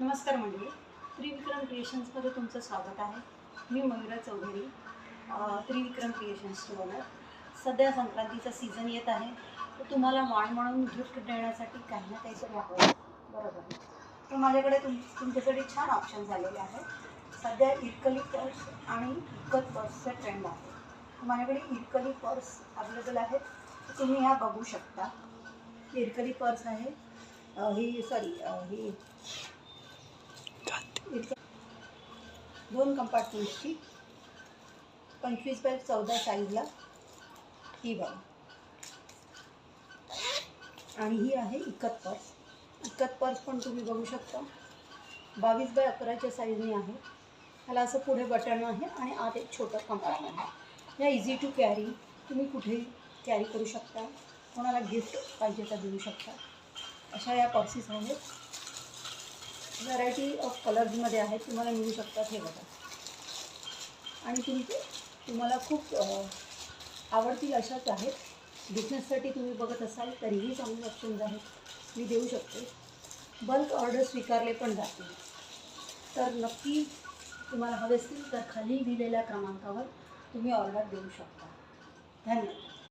नमस्कार मंडळी, त्रिविक्रम क्रिएशन्समध्ये तुमचं स्वागत आहे. मी मयुरा चौधरी, त्रिविक्रम क्रिएशन्सची ओनर. सध्या संक्रांतीचा सीझन येत आहे, तर तुम्हाला वाण म्हणून गिफ्ट देण्यासाठी काही ना काहीतरी हवं, बरोबर. तर माझ्याकडे तुमच्यासाठी छान ऑप्शन आलेले आहेत. सध्या इरकली पर्स आणि इकत पर्सचा ट्रेंड आहे. तर माझ्याकडे इरकली पर्स अवेलेबल आहेत, तर तुम्ही ह्या बघू शकता. इरकली पर्स आहे, ही 2 कंपार्टमेंट्सची 25x14 साईजला ही बघा. आणि ही आहे इकत पर्स. इकत पर्स पण तुम्ही बघू शकता 22x11च्या साईजने आहे. ह्याला असं पुढे बटन आहे आणि आत एक छोटं कंपार्टमेंट आहे. या इझी टू कॅरी, तुम्ही कुठेही कॅरी करू शकता. कोणाला गिफ्ट पाहिजे तर देऊ शकता. अशा या पर्सेस आहेत. व्हरायटी ऑफ कलर्समध्ये आहेत, तुम्हाला मिळू शकतात. हे बघा. आणि तुम्हाला खूप आवडतील अशाच आहेत. बिझनेससाठी तुम्ही बघत असाल तरीही चांगले ऑप्शन्स आहेत, मी देऊ शकते. बल्क ऑर्डर स्वीकारले पण जातील. तर नक्की तुम्हाला हवे असतील तर खाली दिलेल्या क्रमांकावर तुम्ही ऑर्डर देऊ शकता. धन्यवाद.